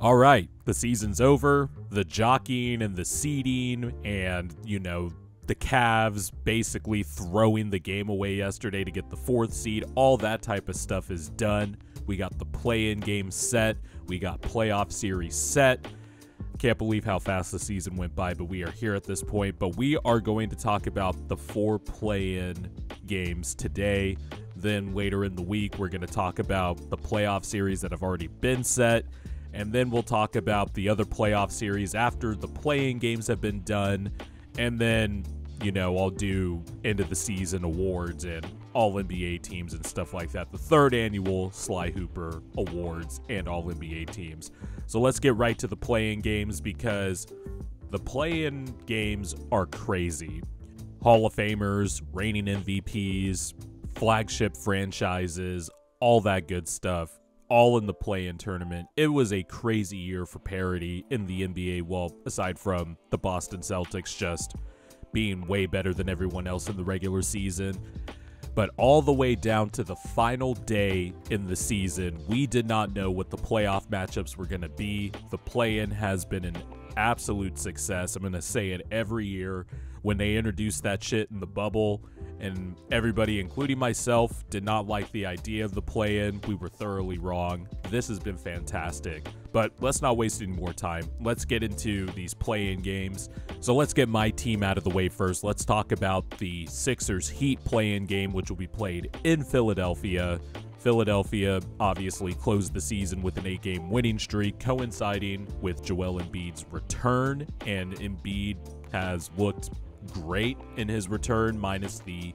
All right, the season's over. The jockeying and the seeding and, the Cavs basically throwing the game away yesterday to get the 4th seed, all that type of stuff is done. We got the play-in game set. We got playoff series set. Can't believe how fast the season went by, but we are here at this point. But we are going to talk about the 4 play-in games today. Then later in the week, we're going to talk about the playoff series that have already been set. And then we'll talk about the other playoff series after the play-in games have been done. And then, I'll do end of the season awards and all NBA teams and stuff like that. The 3rd annual Sly Hooper Awards and all NBA teams. So let's get right to the play-in games because the play-in games are crazy. Hall of Famers, reigning MVPs, flagship franchises, all that good stuff. All in the play-in tournament. It was a crazy year for parity in the NBA. Well, aside from the Boston Celtics just being way better than everyone else in the regular season. But all the way down to the final day in the season, we did not know what the playoff matchups were going to be. The play-in has been an absolute success. I'm going to say it every year. When they introduced that shit in the bubble, and everybody, including myself, did not like the idea of the play-in. We were thoroughly wrong. This has been fantastic. But let's not waste any more time. Let's get into these play-in games. So let's get my team out of the way first. Let's talk about the Sixers Heat play-in game, which will be played in Philadelphia. Philadelphia obviously closed the season with an 8-game winning streak, coinciding with Joel Embiid's return, and Embiid has looked great in his return, minus the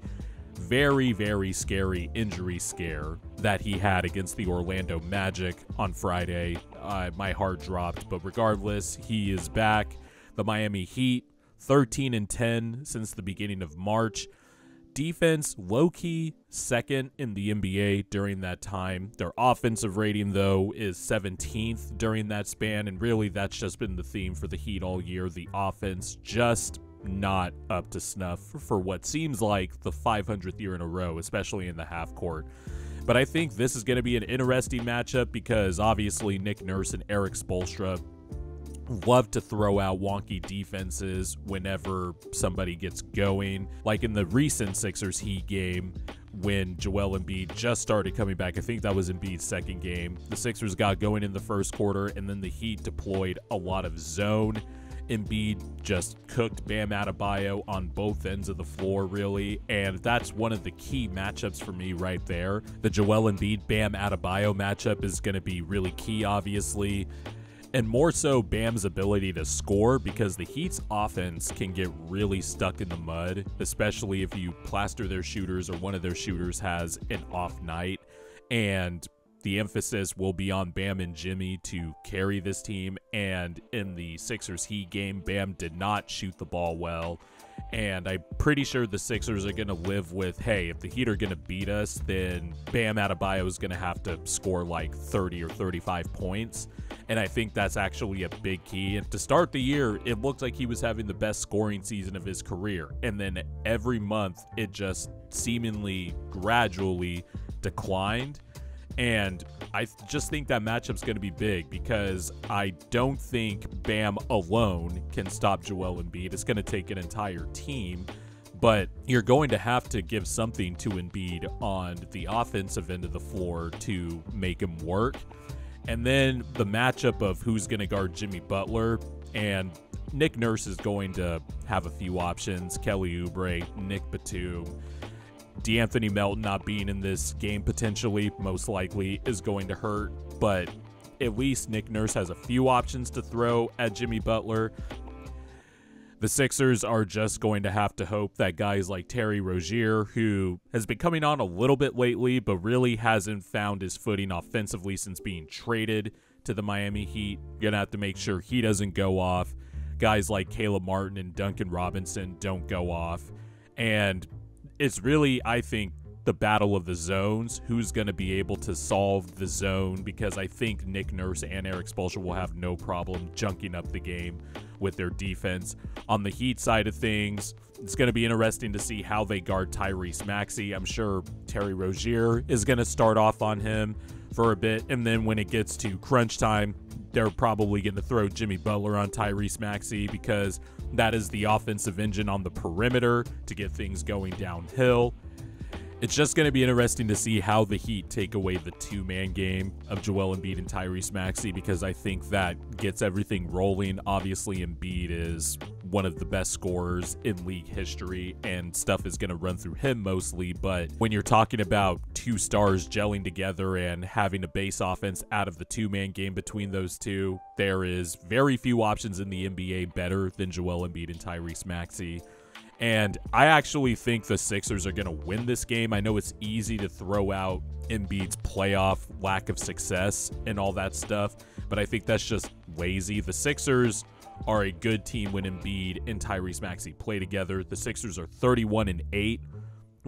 very, very scary injury scare that he had against the Orlando Magic on Friday. My heart dropped, but regardless, he is back. The Miami Heat, 13-10 since the beginning of March. Defense, low-key, second in the NBA during that time. Their offensive rating, though, is 17th during that span, and really that's just been the theme for the Heat all year. The offense just not up to snuff for what seems like the 500th year in a row, especially in the half court. But I think this is going to be an interesting matchup because obviously Nick Nurse and Eric Spoelstra love to throw out wonky defenses whenever somebody gets going. Like in the recent Sixers Heat game when Joel Embiid just started coming back. I think that was Embiid's 2nd game. The Sixers got going in the first quarter and then the Heat deployed a lot of zone. Embiid just cooked Bam Adebayo on both ends of the floor, really, and that's one of the key matchups for me right there. The Joel Embiid Bam Adebayo matchup is going to be really key, obviously, and more so Bam's ability to score, because the Heat's offense can get really stuck in the mud, especially if you plaster their shooters or one of their shooters has an off night, and the emphasis will be on Bam and Jimmy to carry this team. And in the Sixers Heat game, Bam did not shoot the ball well. And I'm pretty sure the Sixers are going to live with, hey, if the Heat are going to beat us, then Bam Adebayo is going to have to score like 30 or 35 points. And I think that's actually a big key. And to start the year, it looked like he was having the best scoring season of his career. And then every month, it just seemingly gradually declined. And I just think that matchup's going to be big because I don't think Bam alone can stop Joel Embiid. It's going to take an entire team, but you're going to have to give something to Embiid on the offensive end of the floor to make him work. And then the matchup of who's going to guard Jimmy Butler, and Nick Nurse is going to have a few options. Kelly Oubre, Nick Batum. DeAnthony Melton not being in this game potentially, most likely, is going to hurt, but at least Nick Nurse has a few options to throw at Jimmy Butler. The Sixers are just going to have to hope that guys like Terry Rozier, who has been coming on a little bit lately, but really hasn't found his footing offensively since being traded to the Miami Heat, going to have to make sure he doesn't go off. Guys like Caleb Martin and Duncan Robinson don't go off. And it's really, I think, the battle of the zones. Who's going to be able to solve the zone? Because I think Nick Nurse and Eric Spoelstra will have no problem junking up the game with their defense. On the Heat side of things, it's going to be interesting to see how they guard Tyrese Maxey. I'm sure Terry Rozier is going to start off on him for a bit, and then when it gets to crunch time, they're probably going to throw Jimmy Butler on Tyrese Maxey because that is the offensive engine on the perimeter to get things going downhill. It's just going to be interesting to see how the Heat take away the two-man game of Joel Embiid and Tyrese Maxey, because I think that gets everything rolling. Obviously, Embiid is one of the best scorers in league history, and stuff is going to run through him mostly. But when you're talking about two stars gelling together and having a base offense out of the two-man game between those two, there is very few options in the NBA better than Joel Embiid and Tyrese Maxey. And I actually think the Sixers are going to win this game. I know it's easy to throw out Embiid's playoff lack of success and all that stuff, but I think that's just lazy. The Sixers are a good team when Embiid and Tyrese Maxey play together. The Sixers are 31-8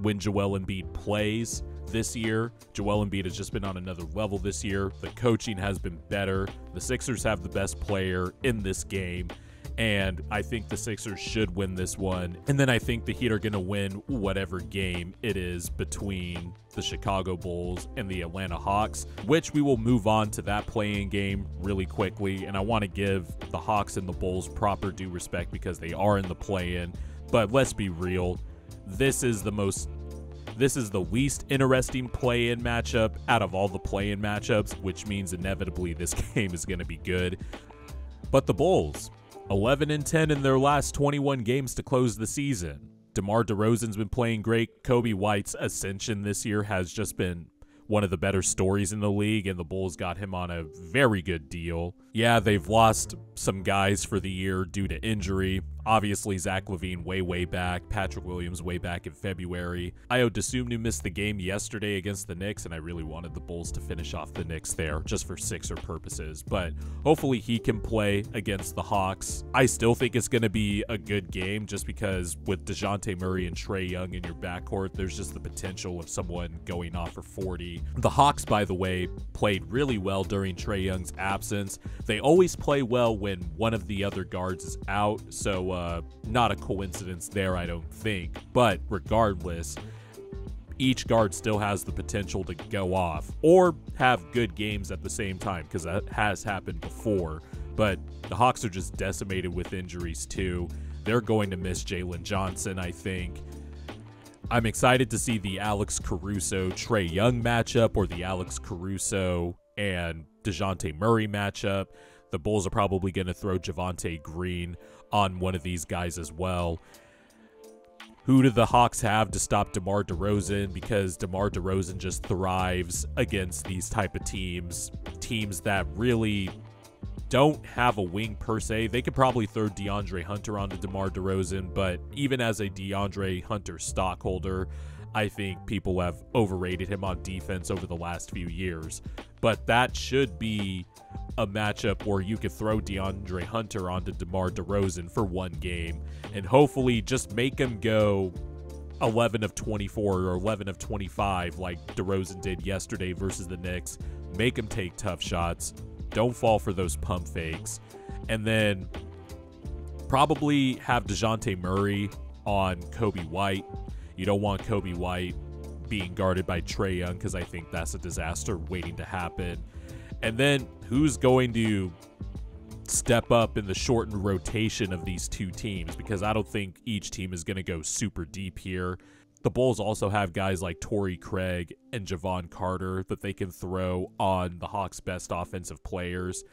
when Joel Embiid plays this year. Joel Embiid has just been on another level this year. The coaching has been better. The Sixers have the best player in this game. And I think the Sixers should win this one. And then I think the Heat are going to win whatever game it is between the Chicago Bulls and the Atlanta Hawks, which we will move on to that play-in game really quickly. And I want to give the Hawks and the Bulls proper due respect because they are in the play-in. But let's be real. This is the least interesting play-in matchup out of all the play-in matchups, which means inevitably this game is going to be good. But the Bulls, 11-10 in their last 21 games to close the season. DeMar DeRozan's been playing great. Kobe White's ascension this year has just been one of the better stories in the league, and the Bulls got him on a very good deal. Yeah, they've lost some guys for the year due to injury. Obviously, Zach LaVine way back. Patrick Williams way back in February. Ayo Dosunmu missed the game yesterday against the Knicks, and I really wanted the Bulls to finish off the Knicks there, just for Sixer purposes. But hopefully he can play against the Hawks. I still think it's going to be a good game, just because with DeJounte Murray and Trae Young in your backcourt, there's just the potential of someone going off for 40. The Hawks, by the way, played really well during Trae Young's absence. They always play well when one of the other guards is out, so not a coincidence there, I don't think. But regardless, each guard still has the potential to go off or have good games at the same time, because that has happened before. But the Hawks are just decimated with injuries too. They're going to miss Jalen Johnson, I think. I'm excited to see the Alex Caruso-Trae Young matchup, or the Alex Caruso and DeJounte Murray matchup. The Bulls are probably going to throw Javonte Green on one of these guys as well. Who do the Hawks have to stop DeMar DeRozan? Because DeMar DeRozan just thrives against these type of teams that really don't have a wing per se. They could probably throw DeAndre Hunter onto DeMar DeRozan, but even as a DeAndre Hunter stockholder, I think people have overrated him on defense over the last few years. But that should be a matchup where you could throw DeAndre Hunter onto DeMar DeRozan for one game and hopefully just make him go 11 of 24 or 11 of 25 like DeRozan did yesterday versus the Knicks. Make him take tough shots. Don't fall for those pump fakes. And then probably have DeJounte Murray on Kobe White. You don't want Kobe White being guarded by Trae Young, because I think that's a disaster waiting to happen. And then who's going to step up in the shortened rotation of these two teams? Because I don't think each team is going to go super deep here. The Bulls also have guys like Torrey Craig and Javon Carter that they can throw on the Hawks' best offensive players.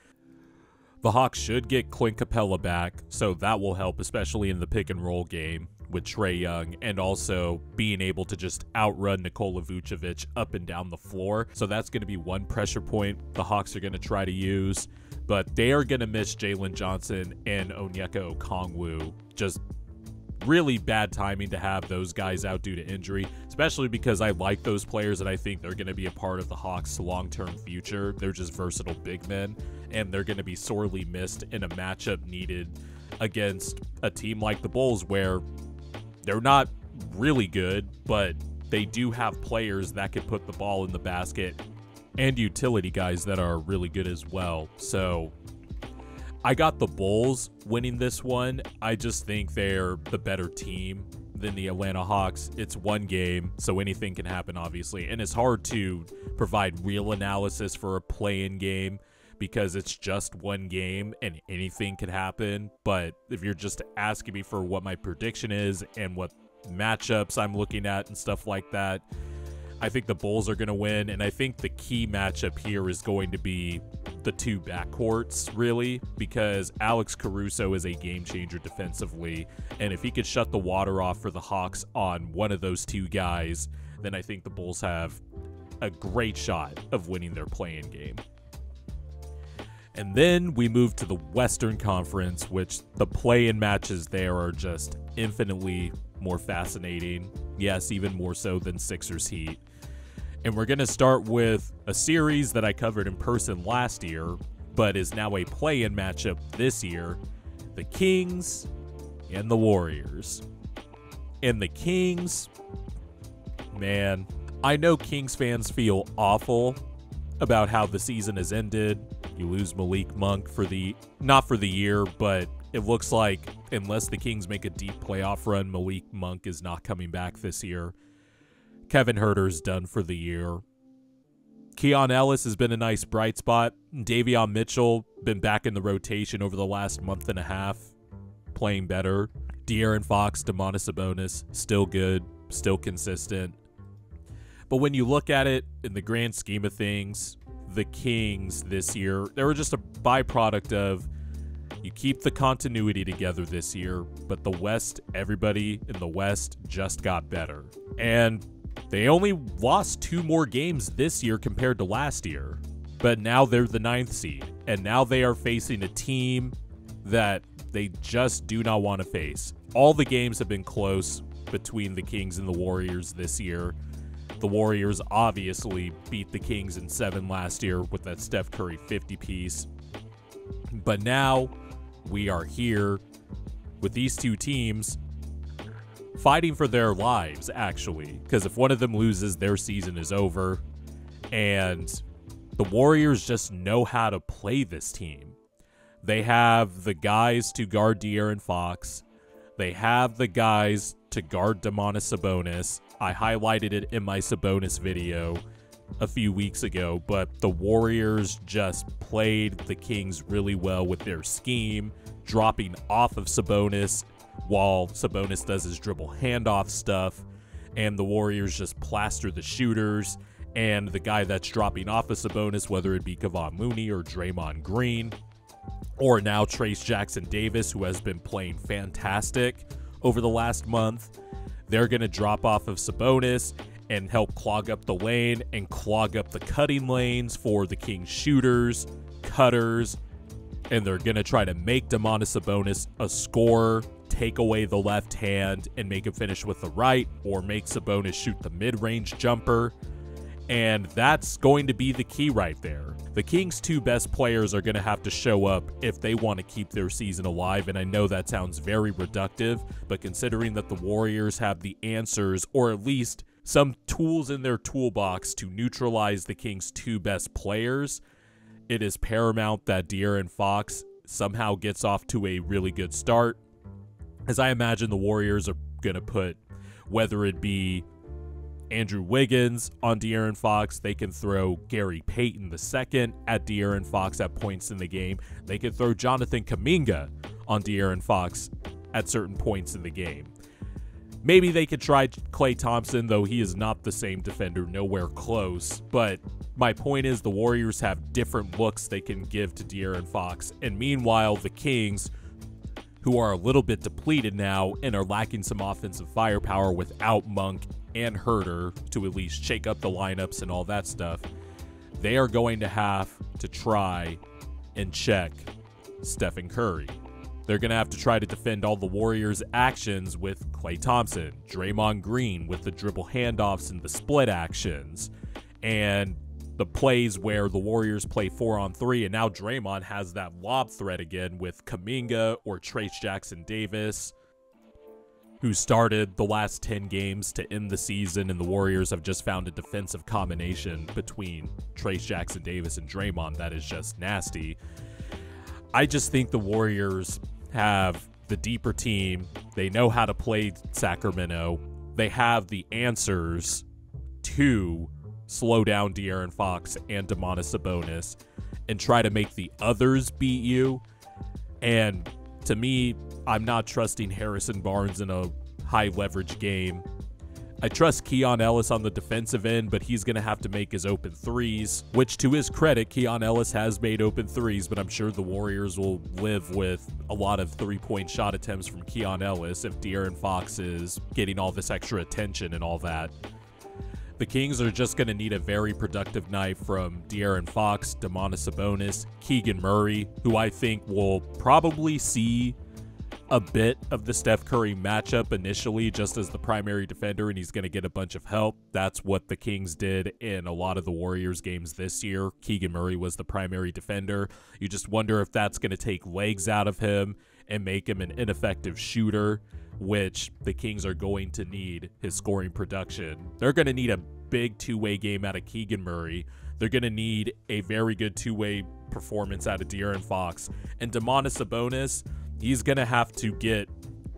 The Hawks should get Clint Capella back, so that will help, especially in the pick and roll game with Trae Young, and also being able to just outrun Nikola Vucevic up and down the floor. So that's going to be one pressure point the Hawks are going to try to use, but they are going to miss Jalen Johnson and Onyeka Okongwu. Just really bad timing to have those guys out due to injury, especially because I like those players and I think they're going to be a part of the Hawks' long-term future. They're just versatile big men, and they're going to be sorely missed in a matchup needed against a team like the Bulls, where they're not really good, but they do have players that can put the ball in the basket and utility guys that are really good as well. So I got the Bulls winning this one. I just think they're the better team than the Atlanta Hawks. It's one game, so anything can happen, obviously. And it's hard to provide real analysis for a play-in game because it's just one game and anything could happen. But if you're just asking me for what my prediction is and what matchups I'm looking at and stuff like that, I think the Bulls are going to win. And I think the key matchup here is going to be the two backcourts, really, because Alex Caruso is a game changer defensively. And if he could shut the water off for the Hawks on one of those two guys, then I think the Bulls have a great shot of winning their play-in game. And then we move to the Western Conference, which the play-in matches there are just infinitely more fascinating. Yes, even more so than Sixers Heat. And we're going to start with a series that I covered in person last year, but is now a play-in matchup this year. The Kings and the Warriors. And the Kings, man, I know Kings fans feel awful about how the season has ended. You lose Malik Monk not for the year, but it looks like unless the Kings make a deep playoff run, Malik Monk is not coming back this year. Kevin Huerter's done for the year. Keon Ellis has been a nice bright spot. Davion Mitchell been back in the rotation over the last month and a half, playing better. De'Aaron Fox, Domantas Sabonis, still good, still consistent. But when you look at it in the grand scheme of things, the Kings this year, they were just a byproduct of you keep the continuity together this year, but the West, everybody in the West just got better. And they only lost 2 more games this year compared to last year. But now they're the 9th seed, and now they are facing a team that they just do not want to face. All the games have been close between the Kings and the Warriors this year. The Warriors obviously beat the Kings in 7 last year with that Steph Curry 50-piece. But now we are here with these two teams fighting for their lives, actually. Because if one of them loses, their season is over. And the Warriors just know how to play this team. They have the guys to guard De'Aaron Fox. They have the guys to guard Domantas Sabonis. I highlighted it in my Sabonis video a few weeks ago, but the Warriors just played the Kings really well with their scheme, dropping off of Sabonis while Sabonis does his dribble handoff stuff, and the Warriors just plaster the shooters, and the guy that's dropping off of Sabonis, whether it be Kevon Looney or Draymond Green, or now Trayce Jackson-Davis, who has been playing fantastic over the last month, they're going to drop off of Sabonis and help clog up the lane and clog up the cutting lanes for the Kings shooters, cutters, and they're going to try to make Domantas Sabonis a scorer, take away the left hand and make him finish with the right, or make Sabonis shoot the mid-range jumper. And that's going to be the key right there. The Kings' 2 best players are going to have to show up if they want to keep their season alive, and I know that sounds very reductive, but considering that the Warriors have the answers, or at least some tools in their toolbox to neutralize the Kings' 2 best players, it is paramount that De'Aaron Fox somehow gets off to a really good start, as I imagine the Warriors are going to put, whether it be Andrew Wiggins on De'Aaron Fox, they can throw Gary Payton II at De'Aaron Fox at points in the game. They could throw Jonathan Kuminga on De'Aaron Fox at certain points in the game. Maybe they could try Klay Thompson, though he is not the same defender, nowhere close. But my point is the Warriors have different looks they can give to De'Aaron Fox. And meanwhile, the Kings, who are a little bit depleted now and are lacking some offensive firepower without Monk and Huerter to at least shake up the lineups and all that stuff, they are going to have to try and check Stephen Curry. They're going to have to try to defend all the Warriors' actions with Klay Thompson, Draymond Green with the dribble handoffs and the split actions, and the plays where the Warriors play 4-on-3, and now Draymond has that lob threat again with Kuminga or Trayce Jackson-Davis, who started the last 10 games to end the season, and the Warriors have just found a defensive combination between Trayce Jackson-Davis and Draymond that is just nasty. I just think the Warriors have the deeper team. They know how to play Sacramento. They have the answers to slow down De'Aaron Fox and Domantas Sabonis. and try to make the others beat you. And to me, I'm not trusting Harrison Barnes in a high leverage game. I trust Keon Ellis on the defensive end, but he's going to have to make his open threes, which to his credit, Keon Ellis has made open threes, but I'm sure the Warriors will live with a lot of three-point shot attempts from Keon Ellis if De'Aaron Fox is getting all this extra attention and all that. The Kings are just going to need a very productive night from De'Aaron Fox, Domantas Sabonis, Keegan Murray, who I think will probably see a bit of the Steph Curry matchup initially just as the primary defender, and he's going to get a bunch of help. That's what the Kings did in a lot of the Warriors games this year. Keegan Murray was the primary defender. You just wonder if that's going to take legs out of him and make him an ineffective shooter, which the Kings are going to need his scoring production. They're going to need a big two-way game out of Keegan Murray. They're going to need a very good two-way performance out of De'Aaron Fox. And Domantas Sabonis, he's going to have to get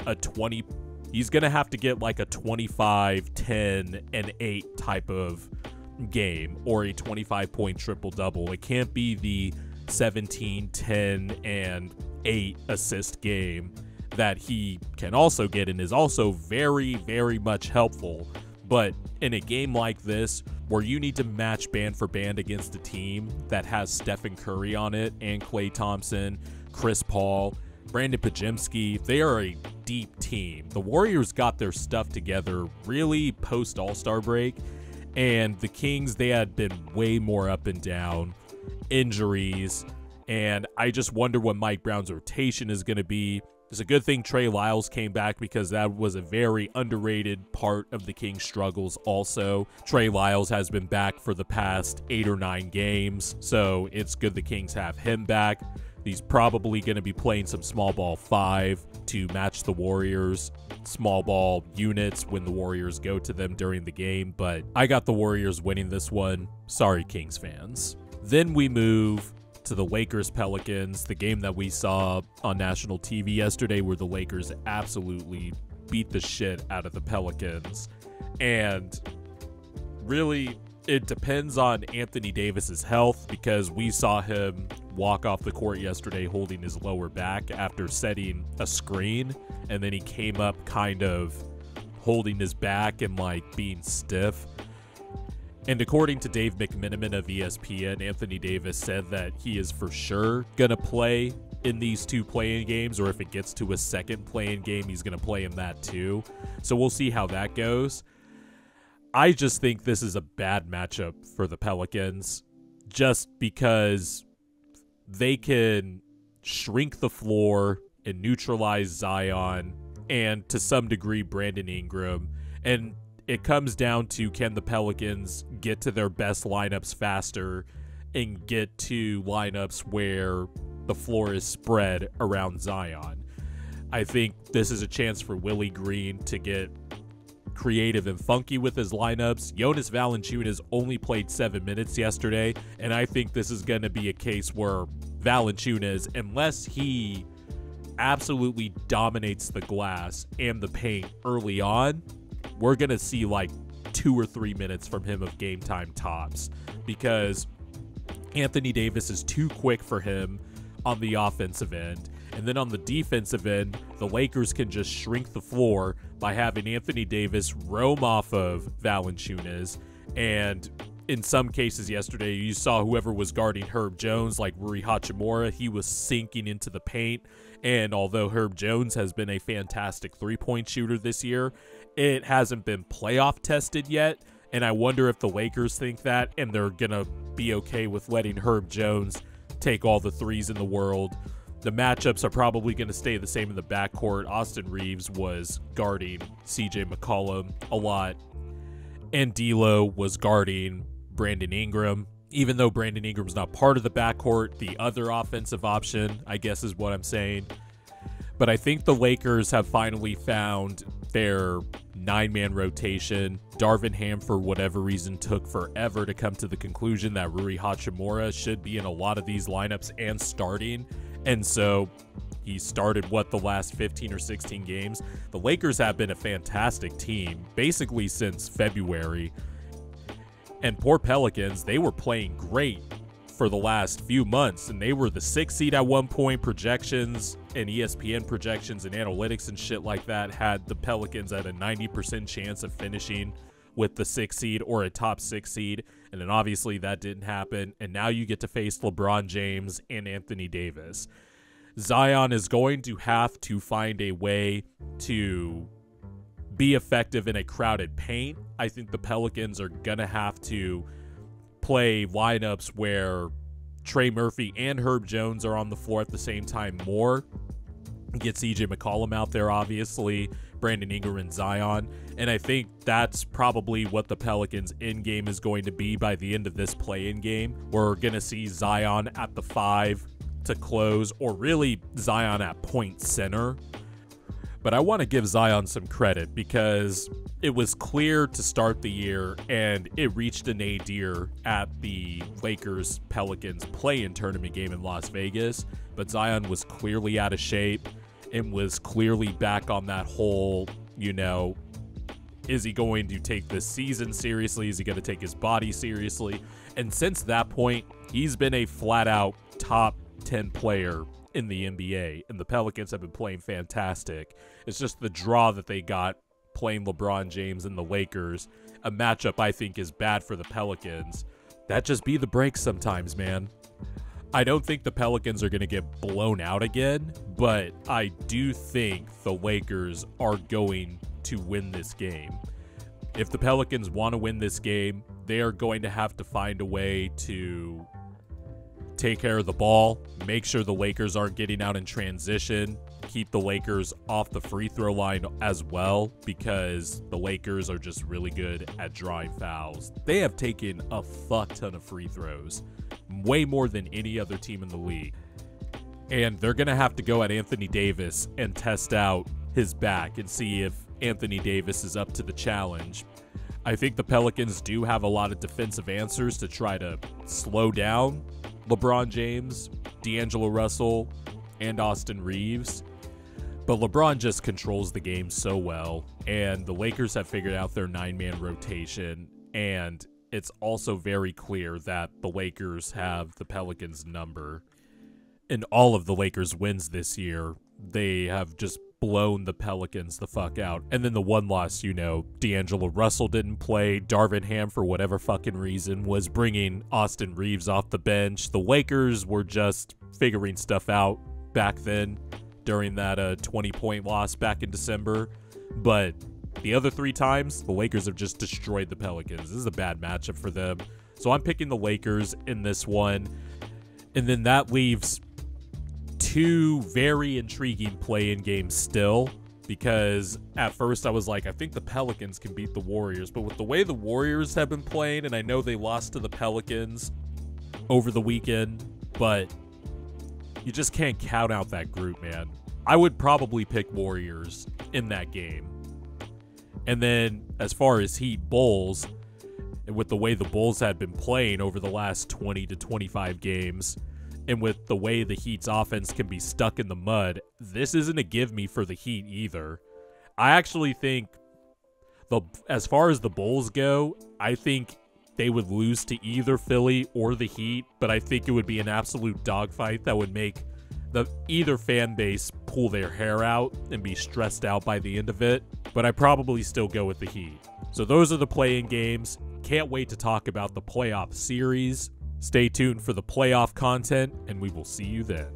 a 20. He's going to have to get like a 25, 10, and 8 type of game, or a 25-point triple-double. It can't be the 17, 10, and 8 assist game that he can also get and is also very, very much helpful. But in a game like this, where you need to match band for band against a team that has Stephen Curry on it and Klay Thompson, Chris Paul, Brandon Podziemski, they are a deep team. The Warriors got their stuff together really post All-Star break, and the Kings, they had been way more up and down, injuries, and I just wonder what Mike Brown's rotation is going to be. It's a good thing Trey Lyles came back because that was a very underrated part of the Kings' struggles also. Trey Lyles has been back for the past 8 or 9 games, so it's good the Kings have him back. He's probably going to be playing some small ball 5 to match the Warriors' small ball units when the Warriors go to them during the game, but I got the Warriors winning this one. Sorry, Kings fans. Then we move to the Lakers-Pelicans, the game that we saw on national TV yesterday where the Lakers absolutely beat the shit out of the Pelicans. And really, it depends on Anthony Davis's health, because we saw him walk off the court yesterday holding his lower back after setting a screen, and then he came up kind of holding his back and like being stiff. And according to Dave McMenamin of ESPN, Anthony Davis said that he is for sure going to play in these 2 play-in games, or if it gets to a second play-in game, he's going to play in that too. So we'll see how that goes. I just think this is a bad matchup for the Pelicans, just because they can shrink the floor and neutralize Zion and to some degree Brandon Ingram. And it comes down to, can the Pelicans get to their best lineups faster and get to lineups where the floor is spread around Zion. I think this is a chance for Willie Green to get creative and funky with his lineups. Jonas Valanciunas only played 7 minutes yesterday, and I think this is going to be a case where Valanciunas, unless he absolutely dominates the glass and the paint early on, we're going to see like 2 or 3 minutes from him of game time tops, because Anthony Davis is too quick for him on the offensive end. And then on the defensive end, the Lakers can just shrink the floor by having Anthony Davis roam off of Valanciunas. And in some cases yesterday, you saw whoever was guarding Herb Jones, like Rui Hachimura, he was sinking into the paint. And although Herb Jones has been a fantastic three-point shooter this year, it hasn't been playoff tested yet. And I wonder if the Lakers think that, and they're going to be okay with letting Herb Jones take all the threes in the world. The matchups are probably going to stay the same in the backcourt. Austin Reeves was guarding CJ McCollum a lot, and D'Lo was guarding Brandon Ingram. Even though Brandon Ingram's not part of the backcourt, the other offensive option, I guess is what I'm saying. But I think the Lakers have finally found their 9-man rotation. Darvin Ham, for whatever reason, took forever to come to the conclusion that Rui Hachimura should be in a lot of these lineups and starting. And so he started, the last 15 or 16 games. The Lakers have been a fantastic team, basically since February. And poor Pelicans, they were playing great for the last few months, and they were the 6th seed at one point. Projections and ESPN projections and analytics and shit like that had the Pelicans at a 90% chance of finishing with the 6th seed or a top 6 seed, and then obviously that didn't happen, and now you get to face LeBron James and Anthony Davis. Zion is going to have to find a way to be effective in a crowded paint. I think the Pelicans are going to have to play lineups where Trey Murphy and Herb Jones are on the floor at the same time more. Get CJ McCollum out there, obviously, Brandon Ingram and Zion. And I think that's probably what the Pelicans' end game is going to be by the end of this play-in game. We're going to see Zion at the 5 to close, or really Zion at point center. But I want to give Zion some credit because it was clear to start the year, and it reached a nadir at the Lakers-Pelicans play-in tournament game in Las Vegas. But Zion was clearly out of shape and was clearly back on that whole, is he going to take this season seriously? Is he going to take his body seriously? And since that point, he's been a flat-out top 10 player in the NBA, and the Pelicans have been playing fantastic. It's just the draw that they got playing LeBron James and the Lakers, a matchup I think is bad for the Pelicans. That just be the breaks sometimes, man. I don't think the Pelicans are going to get blown out again, but I do think the Lakers are going to win this game. If the Pelicans want to win this game, they are going to have to find a way to take care of the ball, make sure the Lakers aren't getting out in transition, keep the Lakers off the free throw line as well, because the Lakers are just really good at drawing fouls. They have taken a fuck ton of free throws, way more than any other team in the league. And they're going to have to go at Anthony Davis and test out his back and see if Anthony Davis is up to the challenge. I think the Pelicans do have a lot of defensive answers to try to slow down LeBron James, D'Angelo Russell, and Austin Reeves. But LeBron just controls the game so well, and the Lakers have figured out their 9-man rotation, and it's also very clear that the Lakers have the Pelicans' number. In all of the Lakers' wins this year, they have just blown the Pelicans the fuck out. And then the one loss, D'Angelo Russell didn't play. Darvin Ham, for whatever fucking reason, was bringing Austin Reeves off the bench. The Lakers were just figuring stuff out back then during that 20-point loss back in December. But the other 3 times, the Lakers have just destroyed the Pelicans. This is a bad matchup for them. So I'm picking the Lakers in this one. And then that leaves 2 very intriguing play-in games still, because at first I was like, I think the Pelicans can beat the Warriors, but with the way the Warriors have been playing, and I know they lost to the Pelicans over the weekend, but you just can't count out that group, man. I would probably pick Warriors in that game. And then as far as Heat Bulls, and with the way the Bulls had been playing over the last 20 to 25 games, and with the way the Heat's offense can be stuck in the mud, this isn't a give me for the Heat either. I actually think, as far as the Bulls go, I think they would lose to either Philly or the Heat, but I think it would be an absolute dogfight that would make either fan base pull their hair out and be stressed out by the end of it, but I probably still go with the Heat. So those are the play-in games. Can't wait to talk about the playoff series. Stay tuned for the playoff content, and we will see you then.